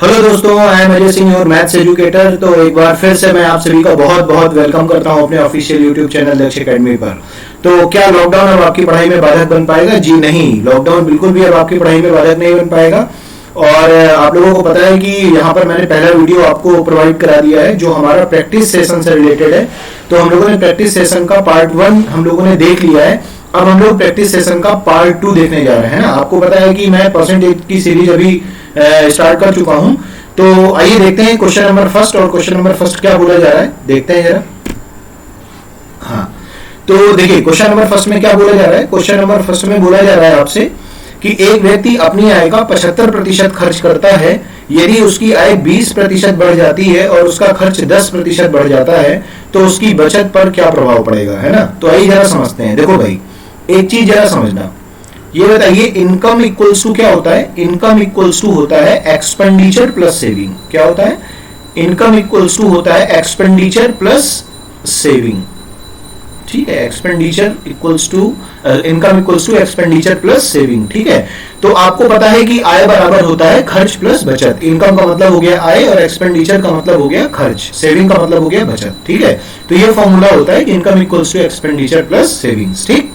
Hello दोस्तों, I am Ajay Singh, your maths educator. तो एक बार फिर से मैं आप सभी का बहुत बहुत वेलकम करता हूं अपने ऑफिशियल यूट्यूब चैनल दक्ष एकेडमी पर। तो क्या लॉकडाउन अब आपकी पढ़ाई में बाधक बन पाएगा? जी नहीं, लॉकडाउन बिल्कुल भी अब आपकी पढ़ाई में बाधक नहीं बन पाएगा। और आप लोगों को पता है कि यहाँ पर मैंने पहला वीडियो आपको प्रोवाइड करा दिया है जो हमारा प्रैक्टिस सेशन से रिलेटेड है। तो हम लोगों ने प्रैक्टिस सेशन का पार्ट 1 हम लोगों ने देख लिया है। अब हम लोग प्रैक्टिस सेशन का पार्ट 2 देखने जा रहे हैं ना। आपको पता है कि मैं परसेंटेज की सीरीज अभी स्टार्ट कर चुका हूं। तो आइए देखते हैं क्वेश्चन नंबर फर्स्ट। और क्वेश्चन नंबर फर्स्ट क्या बोला जा रहा है, देखते हैं जरा। हाँ, तो देखिए क्वेश्चन नंबर फर्स्ट में क्या बोला जा रहा है। क्वेश्चन नंबर फर्स्ट में बोला जा रहा है आपसे कि एक व्यक्ति अपनी आय का 75% खर्च करता है। यदि उसकी आय 20% बढ़ जाती है और उसका खर्च 10% बढ़ जाता है तो उसकी बचत पर क्या प्रभाव पड़ेगा, है ना। तो आइए जरा समझते हैं। देखो भाई, एक चीज जरा समझना, ये बताइए इनकम इक्वल्स टू क्या होता है। इनकम इक्वल्स टू होता है एक्सपेंडिचर प्लस सेविंग। क्या होता है? इनकम इक्वल्स टू होता है एक्सपेंडिचर प्लस सेविंग। ठीक है, expenditure equals to income equals to expenditure plus saving. ठीक है, तो आपको पता है कि आय बराबर होता है खर्च प्लस बचत। इनकम का मतलब हो गया आय और एक्सपेंडिचर का मतलब हो गया खर्च, सेविंग का मतलब हो गया बचत। ठीक है, तो ये फॉर्मूला होता है कि income equals to expenditure plus savings. ठीक,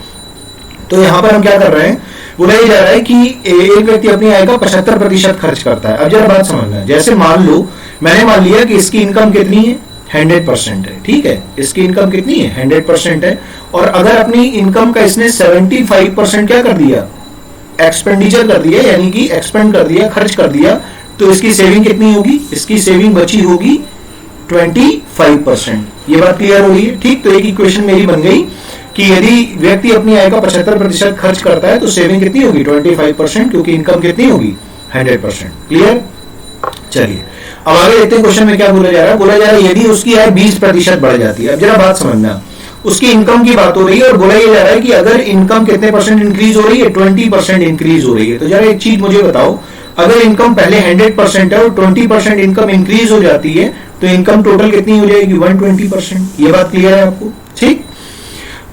तो यहां पर हम क्या कर रहे हैं, बोला जा रहा है कि एक व्यक्ति अपनी आय का 75% खर्च करता है। अब जरा बात समझना, जैसे मान लो मैंने मान लिया कि इसकी इनकम कितनी है, 100% है। ठीक है, इसकी इनकम कितनी है, 100% है। और अगर अपनी इनकम का इसने 75% क्या कर दिया, एक्सपेंडिचर कर दिया, यानी कि एक्सपेंड कर दिया, खर्च कर दिया, तो इसकी सेविंग कितनी होगी, इसकी सेविंग बची होगी 25%। ये बात क्लियर हो रही है। ठीक, तो एक इक्वेशन मेरी बन गई कि यदि व्यक्ति अपनी आय का 75% खर्च करता है तो सेविंग कितनी होगी, 25%, क्योंकि इनकम कितनी होगी, 100%। क्लियर। चलिए अब आगे देखते हैं क्वेश्चन में क्या बोला जा रहा है। बोला जा रहा है यदि उसकी आय 20% बढ़ जाती है। अब जरा बात समझना, उसकी इनकम की बात हो रही है और बोला जा रहा है कि अगर इनकम कितने परसेंट इंक्रीज हो रही है, 20% इंक्रीज हो रही है। तो जरा एक चीज मुझे बताओ, अगर इनकम पहले 100% है और 20% इनकम इंक्रीज हो जाती है तो इनकम टोटल कितनी हो जाएगी, 120%। ये बात क्लियर है आपको? ठीक,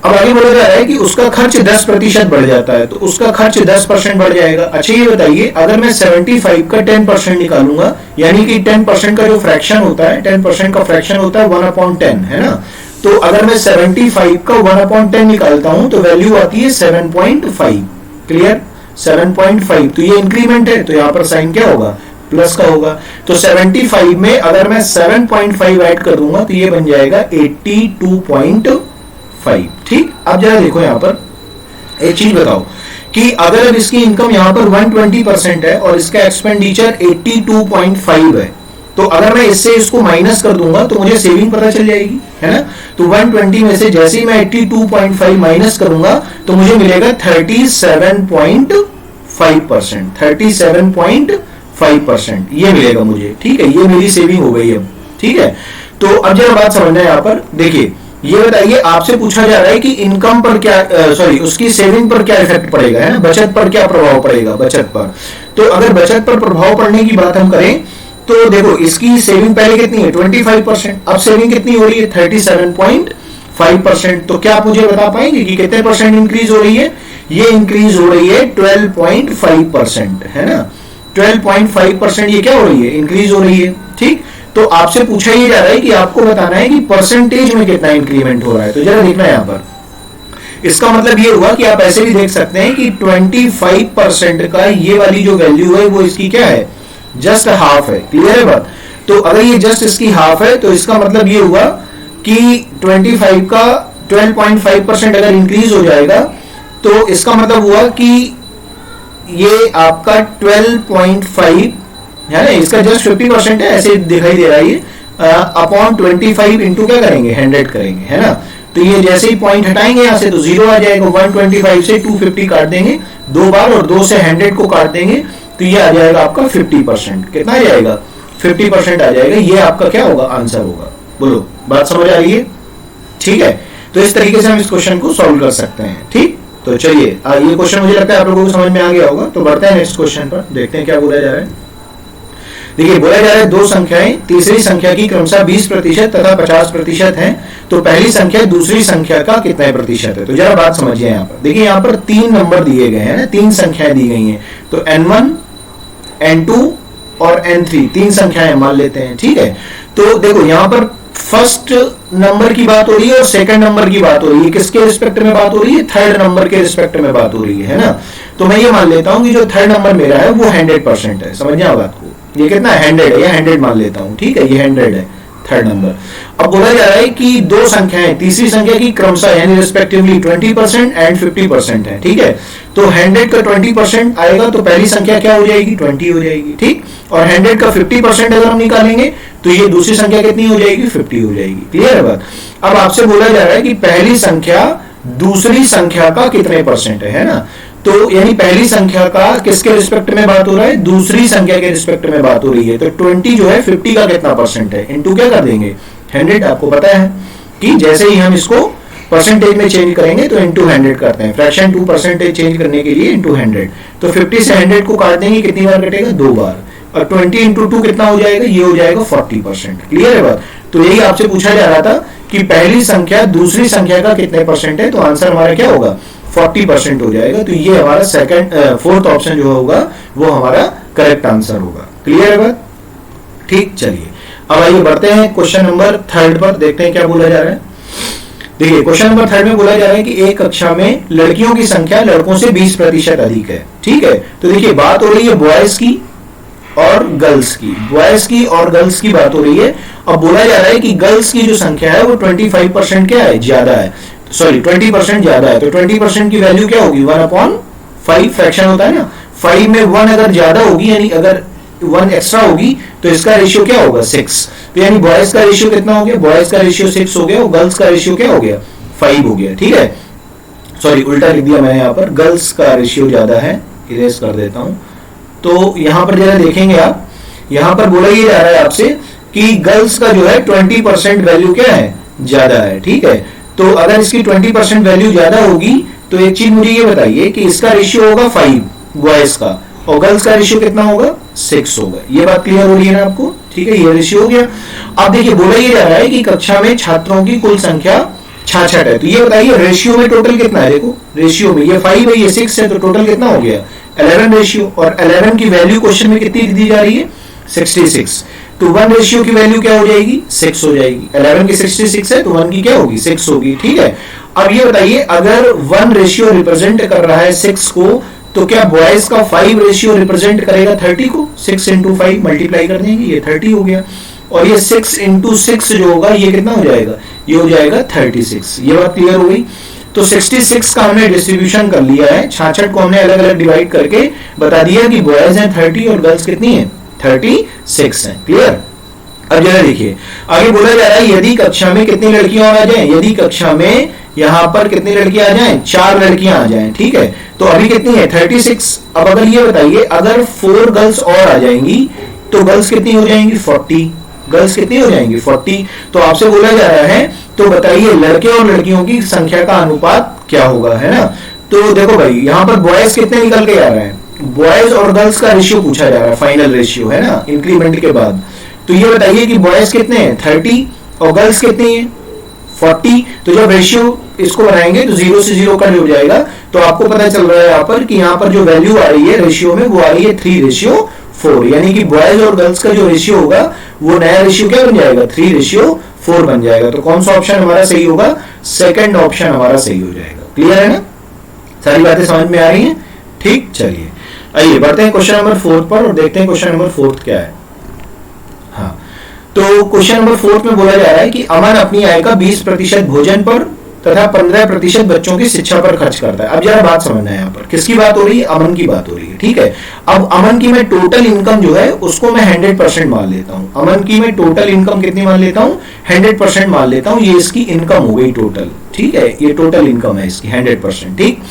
अब आगे बोला जा रहा है कि उसका खर्च 10% बढ़ जाता है तो उसका खर्च 10% बढ़ जाएगा। अच्छा ये बताइए, अगर मैं 75 का 10% निकालूंगा, यानी कि 10% का जो फ्रैक्शन होता है, 10% का फ्रैक्शन होता है 1/10, है ना। तो अगर मैं 75 का 1/10 निकालता हूं तो वैल्यू आती है 7.5। क्लियर, 7.5। तो ये इंक्रीमेंट है तो यहां पर साइन क्या होगा, प्लस का होगा। तो 75 में अगर मैं 7.5 ऐड कर दूंगा तो ये बन जाएगा 82.5। ठीक, अब जरा देखो यहां पर एक चीज बताओ कि अगर अब इसकी इनकम यहां पर 120% है और इसका एक्सपेंडिचर 82.5 है, तो अगर मैं इससे इसको माइनस कर दूंगा तो मुझे सेविंग पता चल जाएगी, है ना। तो 120 में से जैसे ही मैं 82.5 माइनस करूंगा तो मुझे मिलेगा 37.5%। 37.5% ये मिलेगा मुझे। ठीक है, ये मेरी सेविंग हो गई अब। ठीक है, तो अब जरा बात समझना है। यहां पर देखिए, ये बताइए आपसे पूछा जा रहा है कि इनकम पर क्या उसकी सेविंग पर क्या इफेक्ट पड़ेगा, है ना, बचत पर क्या प्रभाव पड़ेगा, बचत पर। तो अगर बचत पर प्रभाव पड़ने की बात हम करें तो देखो इसकी सेविंग पहले कितनी है, 25%। अब सेविंग कितनी हो रही है, 37.5%। तो क्या आप मुझे बता पाएंगे कि कितने परसेंट इंक्रीज हो रही है? ये इंक्रीज हो रही है 12.5%, है ना। 12.5% ये क्या हो रही है, इंक्रीज हो रही है। ठीक, तो आपसे पूछा ही जा रहा है कि आपको बताना है कि परसेंटेज में कितना इंक्रीमेंट हो रहा है। तो जरा देखना है यहां पर, इसका मतलब ये हुआ कि आप ऐसे भी देख सकते हैं कि 25% का ये वाली जो वैल्यू है वो इसकी क्या है, जस्ट हाफ है। क्लियर है बात? तो अगर ये जस्ट इसकी हाफ है तो इसका मतलब ये हुआ कि 25 का 12.5% अगर इंक्रीज हो जाएगा तो इसका मतलब हुआ कि ये आपका 12.5 है ना, इसका जस्ट 50% है, ऐसे दिखाई दे रहा है ये, अपॉन 25 इंटू क्या करेंगे, 100 करेंगे, है ना। तो ये जैसे ही पॉइंट हटाएंगे यहां से तो 0 आ जाएगा। 125 से 250 काट देंगे 2 बार और 2 से 100 को काट देंगे तो ये आ जाएगा आपका 50%। कितना आ जाएगा, 50% आ जाएगा। ये आपका क्या होगा, आंसर होगा। बोलो, बात समझ आ रही है? ठीक है, तो इस तरीके से हम इस क्वेश्चन को सॉल्व कर सकते हैं। ठीक, तो चलिए ये क्वेश्चन मुझे लगता है आप लोगों को समझ में आ गया होगा। तो बढ़ते हैं नेक्स्ट क्वेश्चन पर, देखते हैं क्या बोला जा रहा है। देखिए बोला जा रहा है दो संख्याएं तीसरी संख्या की क्रमशः 20% तथा 50% है, तो पहली संख्या दूसरी संख्या का कितना प्रतिशत है। तो जरा बात समझिए यहाँ पर। देखिए यहाँ पर 3 नंबर दिए गए हैं, 3 संख्याएं दी गई हैं। तो n1 n2 और n3 तीन संख्याएं मान लेते हैं, ठीक है। तो देखो यहाँ पर फर्स्ट नंबर की बात हो रही है और सेकंड नंबर की बात हो रही है, किसके रिस्पेक्ट में बात हो रही है, थर्ड नंबर के रिस्पेक्ट में बात हो रही है ना। तो मैं ये मान लेता हूं कि जो थर्ड नंबर मेरा है वो 100% है, समझिए आप बात को, ये कितना 100 है, ये 100 मान लेता हूं, ठीक है, ये 100 है थर्ड नंबर। अब बोला जा रहा है कि दो संख्याएं तीसरी संख्या की क्रमशः यानी रिस्पेक्टिवली 20% एंड 50% है, ठीक है। तो 100 का 20% आएगा तो पहली संख्या क्या हो जाएगी, 20 हो जाएगी, ठीक। और 100 का 50% अगर हम निकालेंगे तो ये दूसरी संख्या कितनी हो जाएगी, 50 हो जाएगी। क्लियर है बात। अब आपसे बोला जा रहा है कि पहली संख्या दूसरी संख्या का कितने परसेंट है ना। तो यानी पहली संख्या का किसके रिस्पेक्ट में बात हो रहा है, दूसरी संख्या के रिस्पेक्ट में बात हो रही है। तो 20 जो है 50 का कितना परसेंट है, इनटू क्या कर देंगे 100। आपको पता है कि जैसे ही हम इसको परसेंटेज में चेंज करेंगे तो इनटू 100 करते हैं, फ्रैक्शन टू परसेंटेज चेंज करने के लिए इनटू 100। तो 50 से 100 को काट देंगे, कितनी बार कटेगा, 2 बार। और 20 इंटू 2 कितना हो जाएगा, ये हो जाएगा 40%। क्लियर है बात। तो यही आपसे पूछा जा रहा था कि पहली संख्या दूसरी संख्या का कितने परसेंट है, तो आंसर हमारा क्या होगा, 40% हो जाएगा। तो ये हमारा फोर्थ ऑप्शन जो होगा वो हमारा करेक्ट आंसर होगा। क्लियर है बात, ठीक। चलिए अब आइए बढ़ते हैं क्वेश्चन नंबर 3 पर, देखते हैं क्या बोला जा रहा है। देखिए क्वेश्चन नंबर 3 में बोला जा रहा है कि एक कक्षा में लड़कियों की संख्या लड़कों से 20% अधिक है, ठीक है। तो देखिए बात हो रही है बॉयज की और गर्ल्स की, बॉयज की और गर्ल्स की बात हो रही है। अब बोला जा रहा है कि गर्ल्स की जो संख्या है वो 25% क्या है, ज्यादा है, सॉरी 20% ज्यादा है। तो 20% की वैल्यू क्या होगी, 1/5 फ्रैक्शन होता है ना, 5 में 1 अगर ज्यादा होगी यानी अगर 1 एक्स्ट्रा होगी तो इसका रेशियो क्या होगा, 6। तो यानी बॉयज का रेशियो कितना हो गया, बॉयज का रेशियो 6 हो गया और गर्ल्स का रेशियो क्या हो गया, 5 हो गया, ठीक है। सॉरी उल्टा लिख दिया मैंने, यहाँ पर गर्ल्स का रेशियो ज्यादा है, इरेज कर देता हूं। तो यहां पर जरा देखेंगे आप, यहां पर बोला ही जा रहा है आपसे कि गर्ल्स का जो है 20% वैल्यू क्या है, ज्यादा है, ठीक है। तो अगर इसकी 20% वैल्यू ज्यादा होगी तो एक चीज मुझे ये बताइए कि इसका रेशियो होगा 5 बॉयज का और गर्ल्स का रेशियो कितना होगा, 6 होगा। ये बात क्लियर हो रही है ना आपको, ठीक है, ये रेशियो हो गया। अब देखिए बोला ये जा रहा है कि कक्षा में छात्रों की कुल संख्या 66 है। तो ये बताइए रेशियो में टोटल कितना है, देखो रेशियो में ये 5 है, ये 6 है, तो टोटल कितना हो गया 11 रेशियो। और 11 की वैल्यू क्वेश्चन में कितनी दी जा रही है, 66। तो 1 रेशियो की वैल्यू क्या हो जाएगी, 6 हो जाएगी। 11 की 66 है तो 1 की क्या होगी, 6 होगी, ठीक है। अब ये बताइए अगर 1 रेशियो रिप्रेजेंट कर रहा है 6 को, तो क्या बॉयज का 5 रेशियो रिप्रेजेंट करेगा 30 को, 6 इंटू 5 मल्टीप्लाई कर देंगे, ये 30 हो गया। और ये 6 इंटू 6 जो होगा ये कितना हो जाएगा, ये हो जाएगा 36। ये बात क्लियर हो गई। तो 66 का हमने डिस्ट्रीब्यूशन कर लिया है, 66 को हमने अलग अलग डिवाइड करके बता दिया कि बॉयज हैं 30 और गर्ल्स कितनी है, 36 है। क्लियर। अब जरा देखिए आगे बोला जा रहा है यदि कक्षा में कितनी लड़कियां आ जाएं, यदि कक्षा में यहां पर कितनी लड़कियां आ जाएं, 4 लड़कियां आ जाएं, ठीक है। तो अभी कितनी है 36। अब अगर ये बताइए अगर 4 गर्ल्स और आ जाएंगी तो गर्ल्स कितनी हो जाएंगी, 40। गर्ल्स कितनी हो जाएंगी, 40। तो आपसे बोला जा रहा है तो बताइए लड़के और लड़कियों की संख्या का अनुपात क्या होगा, है ना। तो देखो भाई यहाँ पर बॉयज कितने निकल के आ रहे हैं, बॉयज और गर्ल्स का रेशियो पूछा जा रहा है, फाइनल रेशियो है ना इंक्रीमेंट के बाद। तो ये बताइए कि बॉयज कितने हैं 30 और गर्ल्स कितनी है 40। तो जब रेशियो इसको बनाएंगे तो 0 से 0 कट हो जाएगा। तो आपको पता चल रहा है यहाँ पर कि यहाँ पर जो वैल्यू आ रही है रेशियो में वो आ रही है 3:4, यानी कि बॉयज और गर्ल्स का जो रेशियो होगा वो नया रेशियो क्या बन जाएगा, 3:4 बन जाएगा। तो कौन सा ऑप्शन हमारा सही होगा, सेकंड ऑप्शन हमारा सही हो जाएगा। क्लियर है ना, सारी बातें समझ में आ रही हैं, ठीक। चलिए आइए बढ़ते हैं क्वेश्चन नंबर 4 पर और देखते हैं क्वेश्चन नंबर 4 क्या है। हाँ तो क्वेश्चन नंबर 4 में बोला जा रहा है कि अमन अपनी आय का 20% भोजन पर तथा 15% बच्चों की शिक्षा पर खर्च करता है। अब जरा बात समझना है यहाँ पर किसकी बात हो रही है, अमन की बात हो रही है, ठीक है। अब अमन की मैं टोटल इनकम जो है उसको मैं 100% मान लेता हूँ। अमन की मैं टोटल इनकम कितनी मान लेता हूँ, 100% मान लेता हूँ। ये इसकी इनकम हो गई टोटल, ठीक है, ये टोटल इनकम है इसकी 100%, ठीक।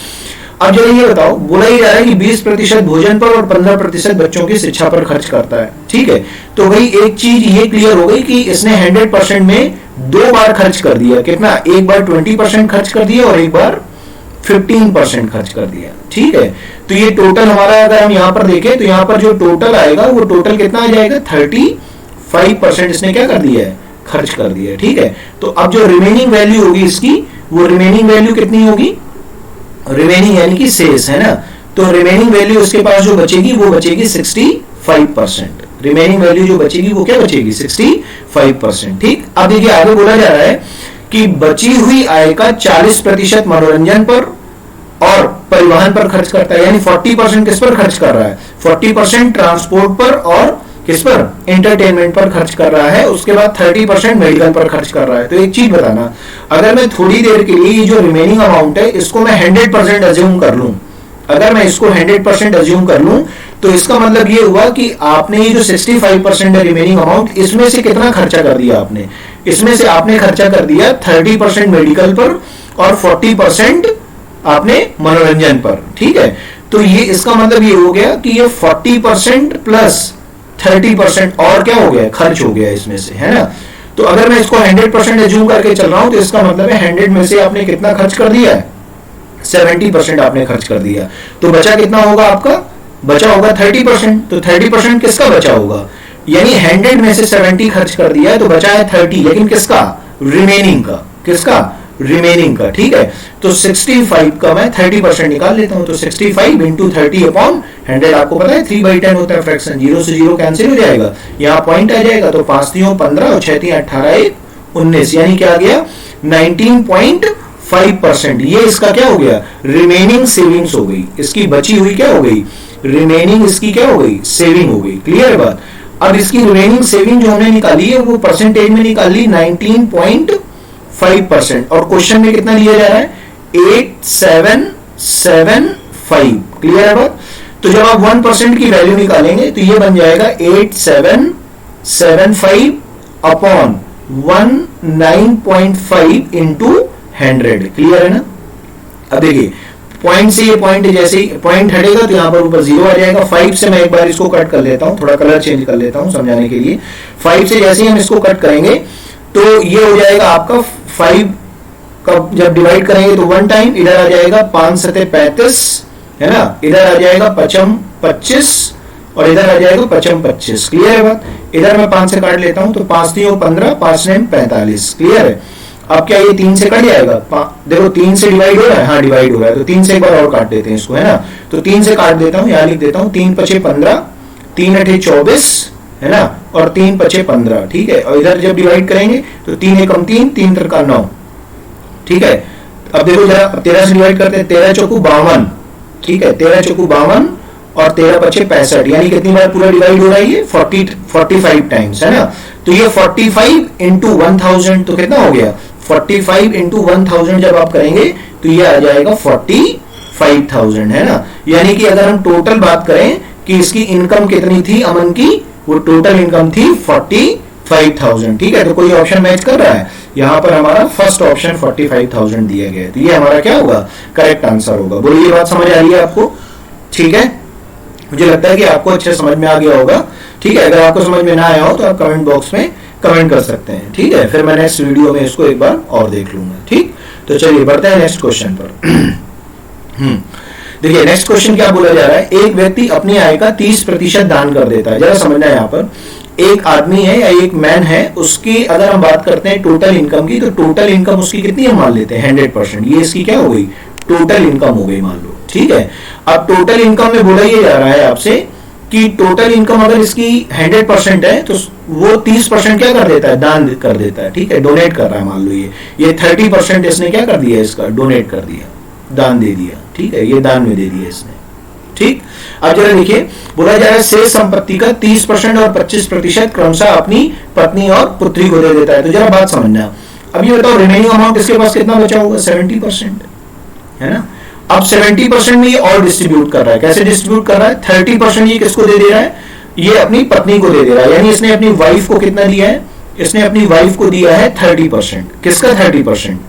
अब जरा ये बताओ, बोला ही जा रहा है कि 20% भोजन पर और 15% बच्चों की शिक्षा पर खर्च करता है, ठीक है। तो भाई एक चीज ये क्लियर हो गई कि इसने 100% में 2 बार खर्च कर दिया। कितना, एक बार 20% खर्च कर दिया और एक बार 15% खर्च कर दिया, ठीक है। तो ये टोटल हमारा अगर हम यहाँ पर देखें तो यहाँ पर जो टोटल आएगा वो टोटल कितना आ जाएगा, 35% इसने क्या कर दिया है, खर्च कर दिया, ठीक है। तो अब जो रिमेनिंग वैल्यू होगी इसकी, वो रिमेनिंग वैल्यू कितनी होगी, रिमेनिंग यानी कि शेष है ना। तो रिमेनिंग वैल्यू उसके पास जो बचेगी वो बचेगी 65%। रिमेनिंग वैल्यू जो बचेगी वो क्या बचेगी 65%। ठीक, अब देखिए आगे बोला जा रहा है कि बची हुई आय का 40% मनोरंजन पर और परिवहन पर खर्च करता है, यानी 40% किस पर खर्च कर रहा है, 40% ट्रांसपोर्ट पर और किस पर, एंटरटेनमेंट पर खर्च कर रहा है, उसके बाद 30% मेडिकल पर खर्च कर रहा है। तो एक चीज बताना, अगर मैं थोड़ी देर के लिए ये जो रिमेनिंग अमाउंट है इसको मैं 100% अज्यूम कर लूं, अगर मैं इसको 100% अज्यूम कर लूं तो इसका मतलब ये हुआ कि आपने ये जो 65% है रिमेनिंग अमाउंट, इसमें से कितना खर्चा कर दिया आपने, इसमें से आपने खर्चा कर दिया 30% मेडिकल पर और 40% आपने मनोरंजन पर। ठीक है, तो ये इसका मतलब ये हो गया कि ये 40% प्लस 30% और क्या हो गया, खर्च हो गया इसमें से, है ना। तो अगर मैं इसको 100% एज्यूम करके चल रहा हूं तो इसका मतलब है 100 में से आपने कितना खर्च कर दिया है, 70% आपने खर्च कर दिया। तो बचा कितना होगा आपका, बचा होगा 30%। तो 30% किसका बचा होगा, यानी 100 में से 70 खर्च कर दिया है तो बचा है 30, लेकिन किसका, रिमेनिंग का, किसका, रिमेनिंग का। ठीक है, तो 65 का मैं 30% निकाल लेता हूं, तो 65 इंटू 30 अपॉन 100, आपको पता है 3/10 होता है फ्रैक्शन, 0 से 0 कैंसिल हो जाएगा, यहाँ पॉइंट आ जाएगा, तो 5 3 15 और 6 3 18 1 19, यानी क्या आ गया 19.5%। ये इसका क्या हो गया, रिमेनिंग सेविंग्स हो गई, इसकी बची हुई क्या हो गई, रिमेनिंग इसकी क्या हो गई, सेविंग हो गई। क्लियर है बात। अब इसकी रिमेनिंग सेविंग जो हमने निकाली है वो परसेंटेज में निकाली 19.5%, और क्वेश्चन में कितना दिया जा रहा है 8775। क्लियर है बात। तो जब आप 1% की वैल्यू निकालेंगे तो ये बन जाएगा 8775 अपॉन 19.5 इंटू 100। क्लियर है ना। अब देखिए पॉइंट से ये पॉइंट, जैसे ही पॉइंट हटेगा तो यहां पर ऊपर 0 आ जाएगा। 5 से मैं एक बार इसको कट कर लेता हूं, थोड़ा कलर चेंज कर लेता हूं समझाने के लिए। 5 से जैसे ही हम इसको कट करेंगे तो ये हो जाएगा आपका 5 का जब डिवाइड करेंगे तो 1 टाइम, इधर आ जाएगा 5 सते 35, है ना, इधर आ जाएगा 5 25 और इधर आ जाएगा 5 25। क्लियर है बात। इधर मैं 5 से काट लेता हूं तो 5 3 15, 5 9 45। क्लियर है। अब क्या ये 3 से कट जाएगा, देखो 3 से डिवाइड हो रहा है, हाँ डिवाइड हो रहा है, तो 3 से एक बार और काट देते हैं इसको, है ना। तो 3 से काट देता हूं, यहां लिख देता हूं 3 5 15, 3 8 24, है ना, और 3 5 15। ठीक है, और इधर जब डिवाइड करेंगे तो 3 एकम 3, 3 3 9। ठीक है, अब देखो जरा 13 से डिवाइड करते हैं, 13 चौकू 52। ठीक है, 13 चौकू 52 और 13 5 65, यानी कितनी बार पूरा डिवाइड हो रहा है ये 45 टाइम्स, है ना। तो ये 45 इंटू 1000 तो कितना हो गया, 45 इंटू 1000 जब आप करेंगे तो ये आ जाएगा 45,000, है ना। यानी कि अगर हम टोटल बात करें कि इसकी इनकम कितनी थी अमन की, वो टोटल इनकम थी 45,000। ठीक है, तो कोई ऑप्शन मैच कर रहा है, यहां पर हमारा फर्स्ट ऑप्शन 45,000 दिया गया है, तो ये हमारा क्या होगा, करेक्ट आंसर होगा। बोलिए, ये बात समझ आ रही है आपको। ठीक है, मुझे लगता है कि आपको अच्छे समझ में आ गया होगा। ठीक है, अगर आपको समझ में ना आया हो तो आप कमेंट बॉक्स में कमेंट कर सकते हैं। ठीक है, फिर मैं नेक्स्ट वीडियो में इसको एक बार और देख लूंगा। ठीक, तो चलिए बढ़ते हैं नेक्स्ट क्वेश्चन पर। देखिए नेक्स्ट क्वेश्चन क्या बोला जा रहा है, एक व्यक्ति अपनी आय का 30% दान कर देता है। जरा समझना है, यहाँ पर एक आदमी है या एक मैन है, उसकी अगर हम बात करते हैं टोटल इनकम की, तो टोटल इनकम उसकी कितनी है मान लेते हैं 100%। ये इसकी क्या हो गई, टोटल इनकम हो गई मान लो। ठीक है, अब टोटल इनकम में बोला ये जा रहा है आपसे कि टोटल इनकम अगर इसकी 100% है तो वो 30% क्या कर देता है, दान कर देता है। ठीक है, डोनेट कर रहा है मान लो, ये 30% इसने क्या कर दिया, इसका डोनेट कर दिया, दान दे दिया। ठीक है, ये दान में दे दिया इसने। ठीक, अब जरा देखिए बोला जा रहा है शेष संपत्ति का 30% और 25% क्रमशः अपनी पत्नी और पुत्री को दे देता है। तो जरा बात समझना, अब ये बताओ रिमेनिंग अमाउंट इसके पास कितना बचा होगा, 70%, है ना। अब 70% में ये और डिस्ट्रीब्यूट कर रहा है। कैसे डिस्ट्रीब्यूट कर रहा है, 30% ये किसको दे रहा है, ये अपनी पत्नी को दे रहा है। यानी इसने अपनी वाइफ को कितना दिया है, इसने अपनी वाइफ को दिया है 30%। किसका 30%,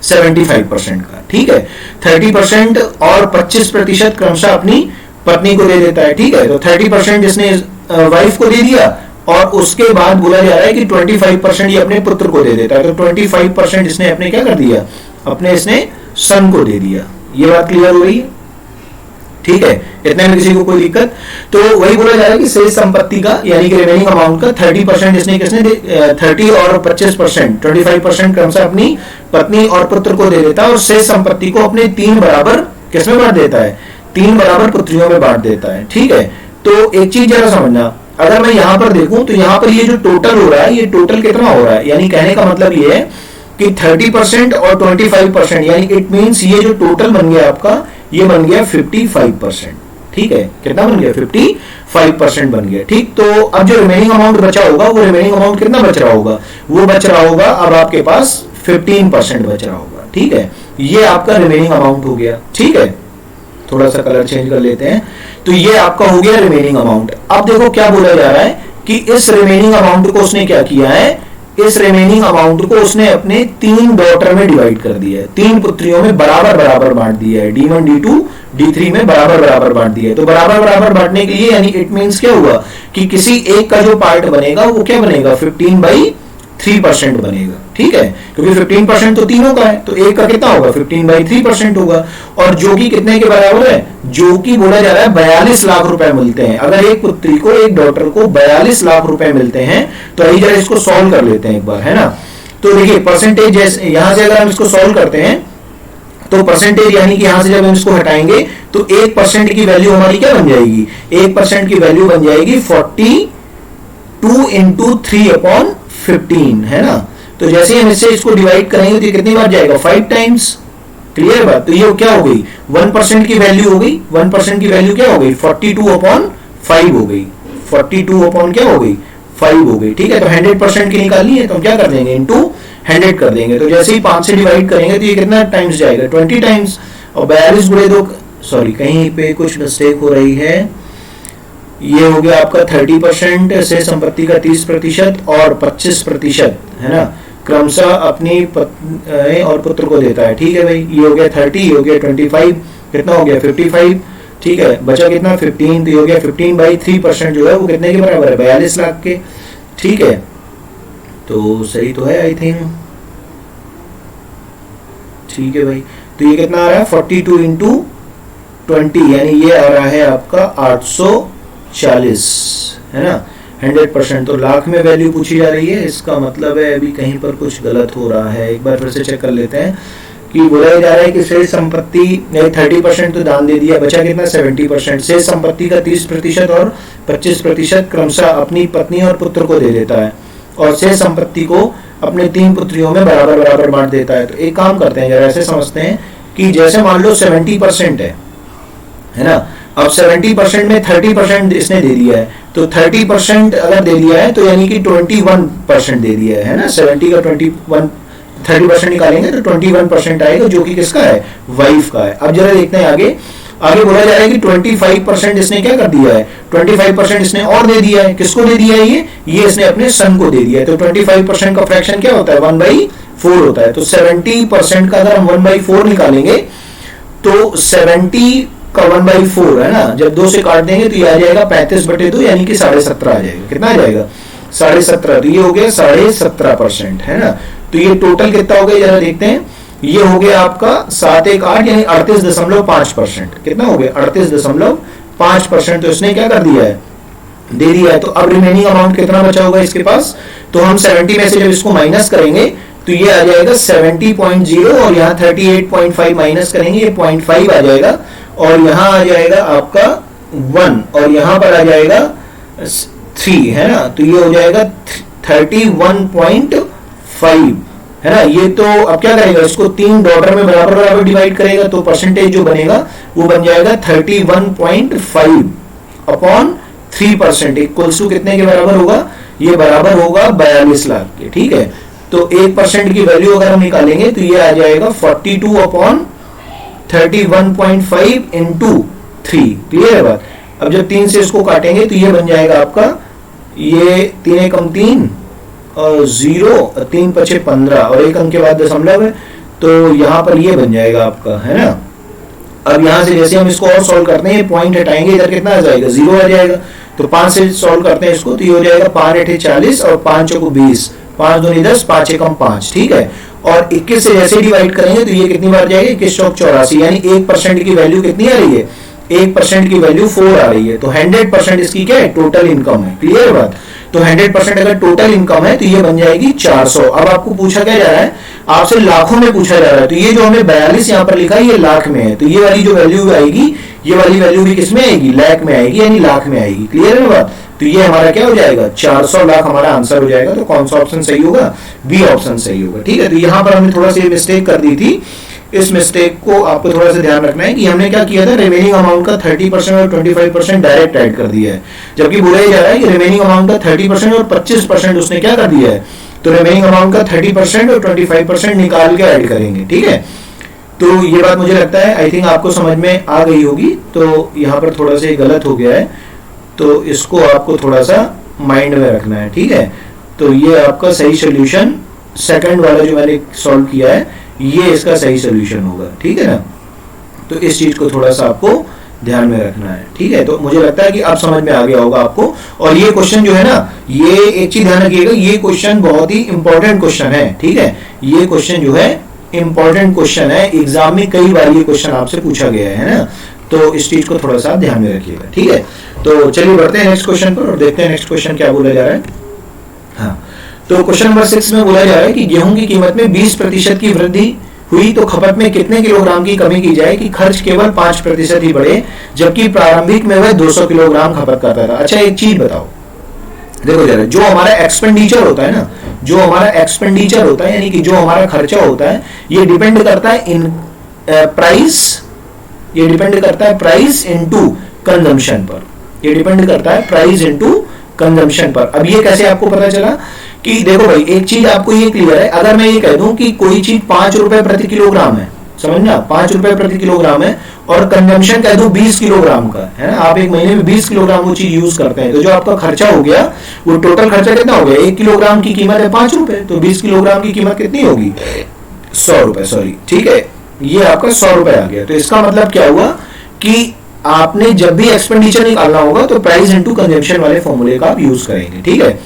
75% का। ठीक है, 30% और 25% क्रमशः अपनी पत्नी को दे देता है। ठीक है, तो 30% इसने वाइफ को दे दिया और उसके बाद बोला जा रहा है कि 25% ये अपने पुत्र को दे देता है। तो 25% इसने अपने क्या कर दिया, अपने इसने सन को दे दिया। ये बात क्लियर हो रही है। ठीक है, इतने में किसी को कोई दिक्कत, तो वही बोला जा रहा है कि शेष संपत्ति का यानी कि रिमेनिंग अमाउंट का 30% इसने किसने 30 और 25% 25% क्रमशः अपनी पत्नी और पुत्र को दे देता है और शेष संपत्ति को अपने 3 बराबर किसमें बांट देता है, 3 बराबर पुत्रियों में बांट देता है। ठीक है, तो एक चीज जरा समझना, अगर मैं यहां पर देखूं तो यहां पर ये जो टोटल हो रहा है, ये टोटल कितना हो रहा है, यानी कहने का मतलब ये है कि 30% और 25%, यानी इट मींस ये जो टोटल बन गया आपका, ये बन गया 55%। ठीक है, कितना बन गया, 55% बन गया। ठीक, तो अब जो रिमेनिंग अमाउंट बचा होगा, वो रिमेनिंग अमाउंट कितना बच रहा होगा, वो बच रहा होगा अब आपके पास 15% बच रहा होगा। ठीक है, ये आपका रिमेनिंग अमाउंट हो गया। ठीक है, थोड़ा सा कलर चेंज कर लेते हैं, तो ये आपका हो गया रिमेनिंग अमाउंट। अब देखो क्या बोला जा रहा है कि इस रिमेनिंग अमाउंट को उसने क्या किया है, इस रिमेनिंग अमाउंट को उसने अपने 3 डॉटर में डिवाइड कर दिया है, 3 पुत्रियों में बराबर बराबर बांट दिया है, D1 D2 D3 में बराबर बराबर बांट दिया है। तो बराबर बराबर बांटने के लिए यानी इट मींस क्या हुआ कि किसी एक का जो पार्ट बनेगा वो क्या बनेगा, 15/3% बनेगा। ठीक है, क्योंकि 15% तो तीनों का है, तो एक का कितना होगा, 15/3% होगा। और जो कि कितने के बराबर है, जो कि बोला जा रहा है 42 लाख रुपए मिलते हैं। अगर एक पुत्री को, एक डॉटर को 42 लाख रुपए मिलते हैं, तो आइए जरा इसको सॉल्व कर लेते हैं एक बार, है ना। तो देखिए परसेंटेज, यहां से अगर हम इसको सॉल्व करते हैं तो परसेंटेज यानी कि यहां से जब हम इसको हटाएंगे तो 1% की वैल्यू हमारी क्या बन जाएगी, 1% की वैल्यू बन जाएगी 42 इंटू 3/15, है ना। तो जैसे ही हम इससे इसको डिवाइड करेंगे तो कितनी बार जाएगा, 5 टाइम्स। क्लियर बात। तो ये क्या हो गई, 1% की वैल्यू हो गई, 1% की वैल्यू क्या हो गई, 42/5 हो गई, 42 क्या हो गई, 5 हो गई। ठीक है, तो 100% की निकालनी है तो हम क्या कर देंगे, इंटू 100 कर देंगे। तो जैसे ही 5 से डिवाइड करेंगे तो ये कितना टाइम्स जाएगा, 20 टाइम्स। और 42 गुणे 2, सॉरी कहीं पे कुछ मिस्टेक हो रही है, ये हो गया आपका 30% से संपत्ति का 30% और 25%, है ना, क्रमशः अपनी पत्नी और पुत्र को देता है। ठीक है भाई, ये हो गया 30, ये हो गया 25, कितना हो गया 55। ठीक है, बचा कितना 15, तो ये हो गया 15/3% जो है वो कितने के बराबर है, 42 लाख के। ठीक है, तो सही तो है आई थिंक। ठीक है भाई, तो ये कितना आ रहा है 42 इंटू 20, यानी ये आ रहा है आपका 840, है ना, 100%। तो लाख में वैल्यू पूछी जा रही है, इसका मतलब है अभी कहीं पर कुछ गलत हो रहा है। एक बार फिर से चेक कर लेते हैं कि बोला जा रहा है कि शेष संपत्ति 30% तो दान दे दिया, बचा कितना 70%। शेष संपत्ति का 30% और 25% क्रमशः अपनी पत्नी और पुत्र को दे देता है, और शेष संपत्ति को अपने 3 पुत्रियों में बराबर बराबर बांट देता है। तो एक काम करते हैं, जरा ऐसे समझते हैं कि जैसे मान लो 70% है ना, अब 70% में 30% इसने दे दिया है, तो 30% अगर दे दिया है तो यानी कि 21% दे दिया है ना। 70 का 30% निकालेंगे तो 21% आएगा, जो कि किसका है, वाइफ का है। अब जरा देखते हैं आगे बोला जा रहा है कि 25% इसने क्या कर दिया है, 25% इसने और दे दिया है। किसको दे दिया है, ये इसने अपने सन को दे दिया है। तो 25% का फ्रैक्शन क्या होता है, 1/4 होता है। तो 70% का अगर हम 1/4 निकालेंगे तो 70 का 1/4 है ना, जब 2 से काट देंगे तो ये आ जाएगा 35/2, यानी कि 17.5 आ जाएगा। कितना आ जाएगा, 17.5। तो ये हो गया 17.5%, है ना। तो ये टोटल कितना हो गया, जरा देखते हैं। ये हो गया आपका 7 1 8, यानी 38.5%। कितना हो गया, 38.5%। तो इसने क्या कर दिया है, दे दिया है। तो अब रिमेनिंग अमाउंट कितना बचा होगा इसके पास, तो हम 70 में से जब इसको माइनस करेंगे तो ये आ जाएगा 70.0, और यहाँ 38.5 माइनस करेंगे, ये 0.5 आ जाएगा, और यहाँ आ जाएगा आपका 1, और यहाँ पर आ जाएगा 3, है ना। तो ये हो जाएगा 31.5, है ना। ये तो अब क्या करेगा, इसको 3 डॉटर में बराबर बराबर डिवाइड करेगा, तो परसेंटेज जो बनेगा वो बन जाएगा 31.5/3%, इक्वल्स टू कितने के बराबर होगा, ये बराबर होगा 42 लाख के। ठीक है, तो 1% की वैल्यू अगर हम निकालेंगे तो ये आ जाएगा 42/31.5 इंटू 3। क्लियर है बात। अब जब 3 से इसको काटेंगे तो ये बन जाएगा आपका, ये 3 एकम 3 और 0, 3 पछे 15 और 1 अंक के बाद दशमलव है, तो यहाँ पर ये बन जाएगा आपका, है ना। अब यहाँ से जैसे हम इसको और सॉल्व करते हैं, पॉइंट हटाएंगे, इधर कितना आ जाएगा, 0 आ जाएगा। तो 5 से सॉल्व करते हैं इसको, तो ये हो जाएगा 5 8 40 और 5 चौको 20, 5 दूनी 10, 5 एकम 5। ठीक है, और 21 से जैसे डिवाइड करेंगे तो ये कितनी बार जाएगी, 21 चौक 84, यानी 1% की वैल्यू कितनी आ रही है, 1% की वैल्यू 4 आ रही है। तो 100% इसकी क्या है, टोटल इनकम है। क्लियर बात। तो 100% अगर टोटल इनकम है तो ये बन जाएगी 400। अब आपको पूछा क्या जा रहा है, आपसे लाखों में पूछा जा रहा है। तो ये जो हमें 42 यहाँ पर लिखा है ये लाख में है, तो ये वाली जो वैल्यू आएगी, ये वाली वैल्यू भी किसमें आएगी, लाख में आएगी, यानी लाख में आएगी। क्लियर है बात। तो ये हमारा क्या हो जाएगा, 400 लाख हमारा आंसर हो जाएगा। तो कौन सा ऑप्शन सही होगा, बी ऑप्शन सही होगा। ठीक है, तो यहां पर हमने थोड़ा सा मिस्टेक कर दी थी। इस मिस्टेक को आपको थोड़ा सा ध्यान रखना है कि हमने क्या किया था, रिमेनिंग अमाउंट का 30% और 25% डायरेक्ट ऐड कर दिया है, जबकि बोला जा रहा है कि रिमेनिंग अमाउंट का 30% और 25% उसने क्या कर दिया है, तो रिमेनिंग अमाउंट का 30% और 25% निकाल के ऐड करेंगे। ठीक है, तो ये बात मुझे लगता है आई थिंक आपको समझ में आ गई होगी। तो यहाँ पर थोड़ा सा गलत हो गया है, तो इसको आपको थोड़ा सा माइंड में रखना है। ठीक है, तो ये आपका सही सोल्यूशन सेकंड वाला जो मैंने सॉल्व किया है, ये इसका सही सोल्यूशन होगा। ठीक है ना, तो इस चीज को थोड़ा सा आपको ध्यान में रखना है। ठीक है, तो मुझे लगता है कि अब समझ में आ गया होगा आपको। और ये क्वेश्चन जो है ना, ये एक चीज ध्यान रखिएगा, ये क्वेश्चन बहुत ही इंपॉर्टेंट क्वेश्चन है। ठीक है, ये क्वेश्चन जो है इंपॉर्टेंट क्वेश्चन है, एग्जाम में कई बार ये क्वेश्चन आपसे पूछा गया है ना, तो इस चीज को थोड़ा सा ध्यान में रखिएगा। ठीक है, तो चलिए बढ़ते हैं नेक्स्ट क्वेश्चन पर और देखते हैं नेक्स्ट क्वेश्चन क्या बोला जा रहा है। हाँ, तो क्वेश्चन नंबर 6 में बोला जा रहा है कि गेहूं की कीमत में 20% की वृद्धि हुई तो खपत में कितने किलोग्राम की कमी की जाए कि खर्च केवल 5% ही बढ़े, जबकि प्रारंभिक में वह 200 किलोग्राम खपत करता था। अच्छा, एक चीज बताओ, देखो जरा, जो हमारा एक्सपेंडिचर होता है ना, जो हमारा एक्सपेंडिचर होता है यानी कि जो हमारा खर्चा होता है, ये डिपेंड करता है इन प्राइस, ये डिपेंड करता है प्राइस इनटू कंजम्पशन पर, ये डिपेंड करता है प्राइस इनटू कंजम्पशन पर। अब ये कैसे आपको पता चला कि देखो भाई, एक चीज आपको ये क्लियर है, अगर मैं ये कह दूं कि कोई चीज 5 रुपए प्रति किलोग्राम है, समझना 5 रुपए प्रति किलोग्राम है, और कंजम्पशन कह दूं 20 किलोग्राम का है ना, आप एक महीने में 20 किलोग्राम वो चीज यूज करते हैं, तो जो आपका खर्चा हो गया वो टोटल खर्चा कितना हो गया, 1 किलोग्राम की कीमत है 5 रुपए, तो 20 किलोग्राम की कीमत कितनी होगी, 100 रुपए, सॉरी। ठीक है, ये आपका 100 रुपए आ गया। तो इसका मतलब क्या हुआ कि आपने जब भी एक्सपेंडिचर निकालना होगा तो प्राइस इनटू कंजम्पशन वाले फॉर्मूले का आप यूज करेंगे। ठीक है,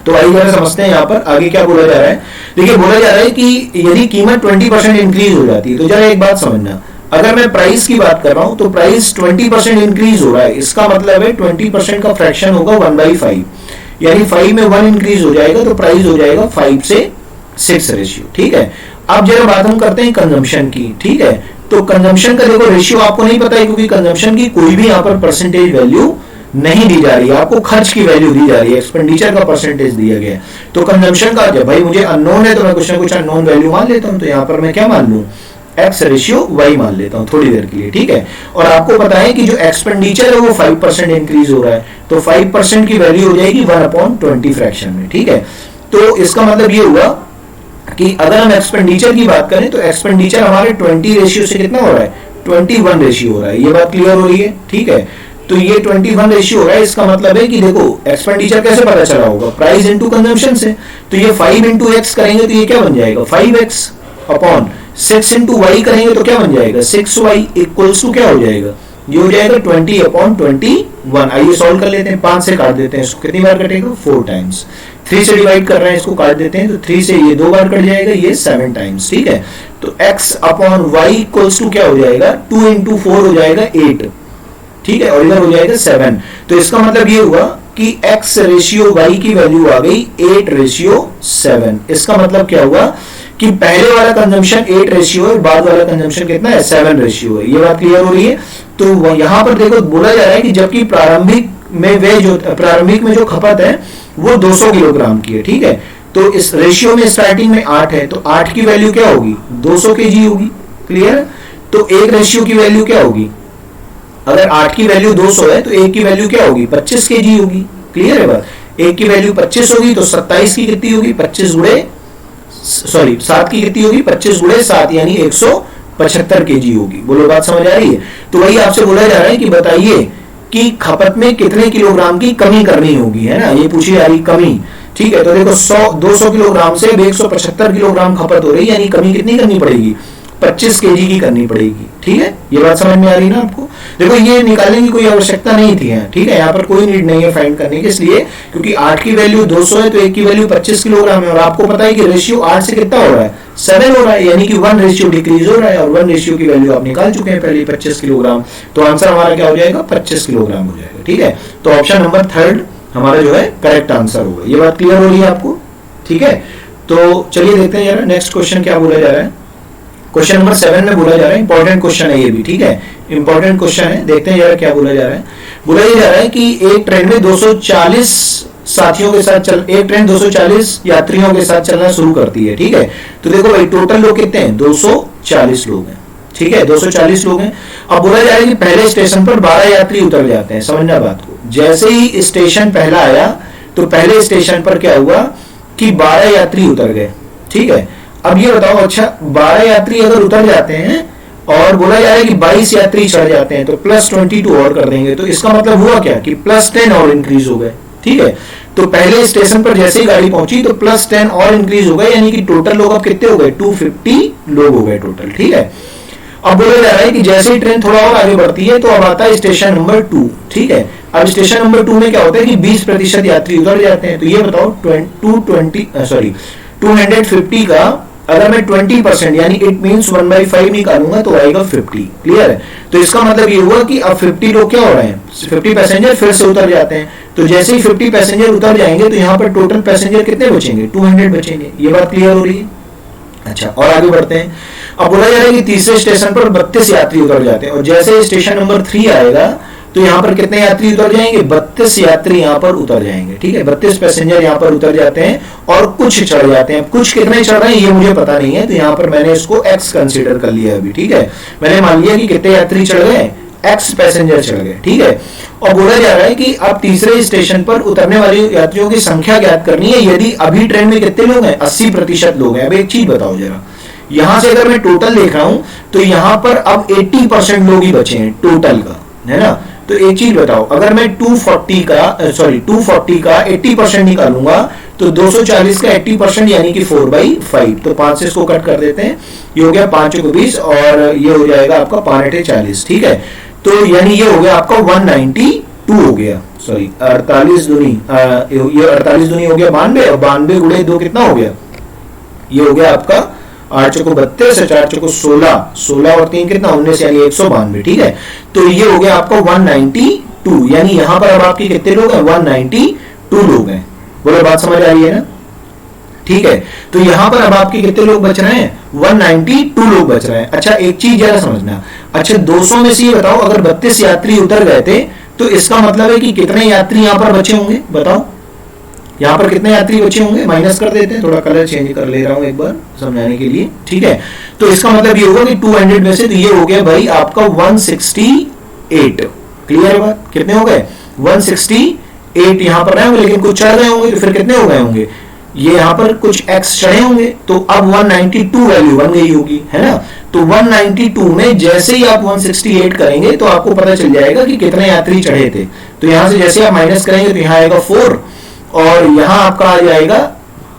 तो आइए जरा समझते हैं यहाँ पर आगे क्या बोला जा रहा है। देखिए, बोला जा रहा है कि यदि कीमत 20% इंक्रीज हो जाती है, तो जरा एक बात समझना, अगर मैं प्राइस की बात कर रहा हूं तो प्राइस 20% इंक्रीज हो रहा है, इसका मतलब है 20% का फ्रैक्शन होगा 1/5, यानी 5 में 1 इंक्रीज हो जाएगा तो प्राइस हो जाएगा 5 से 6 रेशियो। ठीक है, अब जरा बात हम करते हैं कंजम्पशन की। ठीक है, तो कंजम्पशन का देखो रेशियो आपको नहीं पता है, क्योंकि कंजम्पशन की कोई भी यहाँ पर परसेंटेज वैल्यू नहीं दी जा रही है, आपको खर्च की वैल्यू दी जा रही है, एक्सपेंडिचर का परसेंटेज दिया गया है। तो कंजम्पशन का जब भाई मुझे अननोन है तो मैं कुछ ना कुछ अननोन वैल्यू मान लेता हूं, तो यहाँ पर मैं क्या मान लूं, एक्स रेशियो वाई मान लेता हूं थोड़ी देर के लिए। ठीक है, और आपको पता है कि जो एक्सपेंडिचर है वो 5% इंक्रीज हो रहा है, तो 5% की वैल्यू हो जाएगी 1/20 फ्रैक्शन में। ठीक है, तो इसका मतलब ये हुआ कि अगर हम एक्सपेंडिचर की बात करें तो एक्सपेंडिचर हमारे 20 रेशियो से कितना हो रहा है, 21 रेशियो हो रहा है। ये बात क्लियर हो रही है। ठीक है, तो ये 21 रेशियो हो रहा है, इसका मतलब है कि देखो एक्सपेंडिचर कैसे पता चला होगा, प्राइस इनटू कंजम्पशन से, तो ये 5 इंटू एक्स करेंगे तो ये क्या बन जाएगा 5x अपॉन 6 इंटू वाई करेंगे तो क्या बन जाएगा 6y इक्वल्स टू क्या हो जाएगा, ये हो जाएगा 20/21। आइए सॉल्व कर लेते हैं, 5 से काट देते हैं इसको, कितनी बार कटेगा 4 टाइम्स, 3 से डिवाइड कर रहे हैं इसको, काट देते हैं तो 3 से ये 2 बार कट जाएगा, ये 7 टाइम्स। ठीक है, तो x upon y equals to क्या हो जाएगा 2 इंटू 4 हो जाएगा 8। ठीक है, और इधर हो जाएगा 7। तो इसका मतलब ये हुआ कि x रेशियो y की वैल्यू आ गई 8/7। इसका मतलब क्या हुआ कि पहले वाला कंजम्पशन 8 रेशियो है, बाद वाला कंजम्पशन कितना है 7 रेशियो है। ये बात क्लियर हो रही है। तो यहां पर देखो बोला जा रहा है कि जबकि प्रारंभिक में जो खपत है वो 200 किलोग्राम की है। ठीक है, तो इस रेशियो में स्टार्टिंग में 8 है, तो 8 की वैल्यू क्या होगी 200 केजी होगी। क्लियर, तो एक रेशियो की वैल्यू क्या होगी, अगर 8 की वैल्यू 200 है तो एक की वैल्यू क्या होगी 25 केजी होगी। क्लियर है बात, एक की वैल्यू 25 होगी तो 27 की कितनी होगी 7 की कितनी होगी 25 गुणे 7 यानी 175 केजी होगी। बोलो बात समझ आ रही है। तो वही आपसे बोला जा रहा है कि बताइए कि खपत में कितने किलोग्राम की कमी करनी होगी, है ना, ये पूछी जा रही कमी। ठीक है, तो देखो 200 किलोग्राम से 175 किलोग्राम खपत हो रही है, यानी कमी कितनी करनी पड़ेगी 25 केजी की करनी पड़ेगी। ठीक है, ये बात समझ में आ रही है ना आपको। देखो ये निकालने की कोई आवश्यकता नहीं थी है। ठीक है, यहाँ पर कोई नीड नहीं है फाइंड करने की, इसलिए क्योंकि 8 की वैल्यू 200 है तो एक की वैल्यू 25 किलोग्राम है, और आपको पता है कि रेशियो 8 से कितना हो रहा है 7 हो रहा है, यानी कि 1 रेशियो डिक्रीज हो रहा है, और 1 रेशियो की वैल्यू आप निकाल चुके हैं पहले 25 किलोग्राम। तो आंसर हमारा क्या हो जाएगा 25 किलोग्राम हो जाएगा। ठीक है, तो ऑप्शन नंबर 3 हमारा जो है करेक्ट आंसर होगा। ये बात क्लियर हो रही है आपको। ठीक है, तो चलिए देखते हैं जरा नेक्स्ट क्वेश्चन क्या बोला जा रहा है। क्वेश्चन नंबर 7 में बोला जा रहा है, इंपॉर्टेंट क्वेश्चन है ये भी, ठीक है, इंपॉर्टेंट क्वेश्चन है, देखते हैं जरा क्या बोला जा रहा है। बोला ये जा रहा है कि एक ट्रेन में 240 साथियों के साथ एक ट्रेन 240 यात्रियों के साथ चलना शुरू करती है, ठीक है। तो देखो भाई टोटल लोग कितने हैं, 240 लोग हैं, ठीक है, 240 लोग हैं। अब बोला जा रहा है कि पहले स्टेशन पर 12 यात्री उतर जाते हैं, समझना बात को। जैसे ही स्टेशन पहला आया तो पहले स्टेशन पर क्या हुआ कि 12 यात्री उतर गए, ठीक है। अब ये बताओ, अच्छा 12 यात्री अगर उतर जाते हैं और बोला जा रहा है कि 22 यात्री चढ़ जाते हैं तो प्लस 22 और कर देंगे, तो इसका मतलब हुआ क्या कि प्लस 10 और इंक्रीज हो गए, ठीक है। तो पहले स्टेशन पर जैसे ही गाड़ी पहुंची तो प्लस 10 और इंक्रीज हो गए, यानी कि टोटल लोग अब कितने हो गए, 250 लोग हो गए टोटल, ठीक है। अब बोला जा रहा है कि जैसे ही ट्रेन थोड़ा और आगे बढ़ती है तो अब आता है स्टेशन नंबर 2, ठीक है। अब स्टेशन नंबर 2 में क्या होता है कि 20% यात्री उतर जाते हैं। तो ये बताओ 250 का अगर मैं 20% यानी इट मींस 1/5 निकालूंगा तो आएगा 50, क्लियर है। तो इसका मतलब ये हुआ कि अब 50 लोग क्या हो रहे हैं, 50 पैसेंजर फिर से उतर जाते हैं। तो जैसे ही 50 पैसेंजर उतर जाएंगे तो यहाँ पर टोटल पैसेंजर कितने बचेंगे, 200 बचेंगे। ये बात क्लियर हो रही है। अच्छा, और आगे बढ़ते हैं। अब बोला जा रहा है कि तीसरे स्टेशन पर 32 यात्री उतर जाते हैं और जैसे स्टेशन नंबर 3 आएगा तो यहाँ पर कितने यात्री उतर जाएंगे, 32 यात्री यहाँ पर उतर जाएंगे, ठीक है। 32 पैसेंजर यहाँ पर उतर जाते हैं और कुछ चढ़ जाते हैं। कुछ कितने चढ़ रहे हैं ये मुझे पता नहीं है, तो यहाँ पर मैंने इसको एक्स कंसीडर कर लिया अभी, ठीक है। मैंने मान लिया कि कितने यात्री चढ़ गए, एक्स पैसेंजर चढ़ गए, ठीक है। और बोला जा रहा है कि अब तीसरे स्टेशन पर उतरने वाले यात्रियों की संख्या ज्ञात करनी है। यदि अभी ट्रेन में कितने लोग हैं, 80% लोग हैं। अब एक चीज बताओ जरा, यहां से अगर मैं टोटल देख रहा हूं तो यहां पर अब 80% लोग ही बचे हैं टोटल का, है ना। तो एक चीज बताओ, अगर मैं 240 का 80% निकालूंगा तो 240 का 80% यानी कि 4/5, तो 5 से इसको कट कर देते हैं, ये हो गया 5 को 20 और ये हो जाएगा आपका 5 40, ठीक है। तो यानी ये हो गया आपका 192 हो गया, सॉरी 48 दूनी, ये 48 दूनी हो गया 92 और 92 गुणे 2 कितना हो गया, ये हो गया आपका 8 चौको 32 और 4 चौको 16 और 3 कितना 19 यानी 192, ठीक है। तो ये हो गया आपका 192, यानी यहां पर अब आपके कितने लोग हैं, 192 लोग हैं। बोलो बात समझ आ रही है ना, ठीक है। तो यहां पर अब आपके कितने लोग बच रहे हैं, 192 लोग बच रहे हैं। अच्छा एक चीज जरा समझना, अच्छा 200 में से ये बताओ अगर 32 यात्री उतर गए थे तो इसका मतलब है कि कितने यात्री यहां पर बचे होंगे, बताओ यहां पर कितने यात्री बचे होंगे। माइनस कर देते हैं, थोड़ा कलर चेंज कर ले रहा हूं एक बार समझाने के लिए, ठीक है। तो इसका मतलब ये होगा कि 200 में से तो ये हो गया भाई आपका 168, क्लियर है बात, कितने हो गए 168 यहां पर रहे होंगे, लेकिन कुछ चढ़ गए होंगे तो फिर कितने हो गए होंगे, ये यहां पर कुछ एक्स चढ़े होंगे तो अब 192 वैल्यू बन गई होगी, है ना। तो 192 में जैसे ही आप 168 करेंगे तो आपको पता चल जाएगा कि कितने यात्री चढ़े थे। तो यहां से जैसे आप माइनस करेंगे तो यहां आएगा 4 और यहां आपका आ जाएगा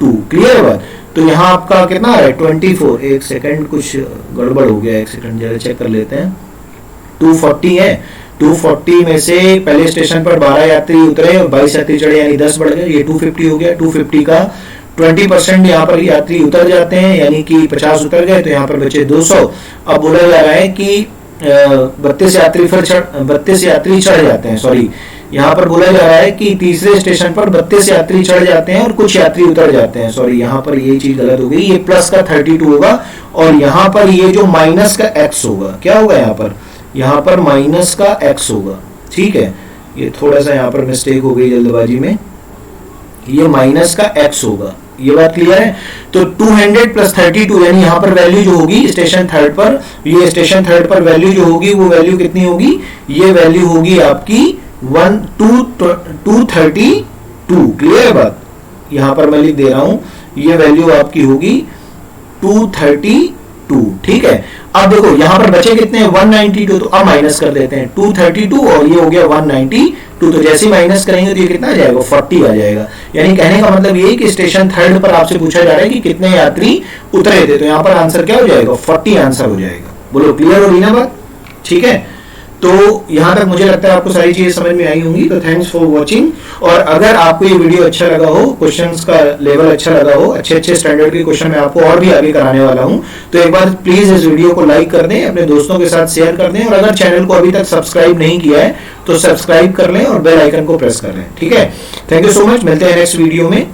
2, क्लियर है बात। तो यहां आपका कितना आ रहा है 24, एक सेकंड कुछ गड़बड़ हो गया, एक सेकंड जरा चेक कर लेते हैं। 240 है, 240 में से पहले स्टेशन पर 12 यात्री उतरे और 22 यात्री चढ़े यानी 10 बढ़ गए, ये 250 हो गया। 250 का 20% यहाँ पर यात्री उतर जाते हैं यानी कि 50 उतर गए तो यहाँ पर बचे 200। अब बोला जा रहा है कि 32 यात्री चढ़ जाते हैं, सॉरी यहाँ पर बोला जा रहा है कि तीसरे स्टेशन पर 32 यात्री चढ़ जाते हैं और कुछ यात्री उतर जाते हैं, सॉरी यहाँ पर ये चीज गलत हो गई, ये प्लस का 32 होगा और यहाँ पर ये जो माइनस का x होगा, क्या होगा यहाँ पर माइनस का x होगा, ठीक है। ये थोड़ा सा यहाँ पर मिस्टेक हो गई जल्दबाजी में, ये माइनस का x होगा, ये बात क्लियर है। तो 200 प्लस 32 यानी यहाँ पर वैल्यू जो होगी स्टेशन थर्ड पर, ये स्टेशन थर्ड पर वैल्यू जो होगी वो वैल्यू कितनी होगी, ये वैल्यू होगी आपकी 232, क्लियर है बात। यहाँ पर मैं लिख दे रहा हूं, ये वैल्यू आपकी होगी 232, ठीक है। अब देखो यहाँ पर बचे कितने हैं 192, तो अब माइनस कर देते हैं 232 और ये हो गया 192, तो जैसे ही माइनस करेंगे तो ये कितना आ जाएगा 40 आ जाएगा। यानी कहने का मतलब ये कि स्टेशन थर्ड पर आपसे पूछा जा रहा है कि कितने यात्री उतरे थे, तो यहाँ पर आंसर क्या हो जाएगा 40 आंसर हो जाएगा। बोलो क्लियर हो रही ना बात, ठीक है। तो यहां तक मुझे लगता है आपको सारी चीजें समझ में आई होंगी। तो थैंक्स फॉर वॉचिंग, और अगर आपको ये वीडियो अच्छा लगा हो, क्वेश्चंस का लेवल अच्छा लगा हो, अच्छे स्टैंडर्ड के क्वेश्चन मैं आपको और भी आगे कराने वाला हूं, तो एक बार प्लीज इस वीडियो को लाइक कर दें, अपने दोस्तों के साथ शेयर कर दें, और अगर चैनल को अभी तक सब्सक्राइब नहीं किया है तो सब्सक्राइब कर लें और बेल आइकन को प्रेस कर लें, ठीक है। थैंक यू सो मच, मिलते हैं नेक्स्ट वीडियो में।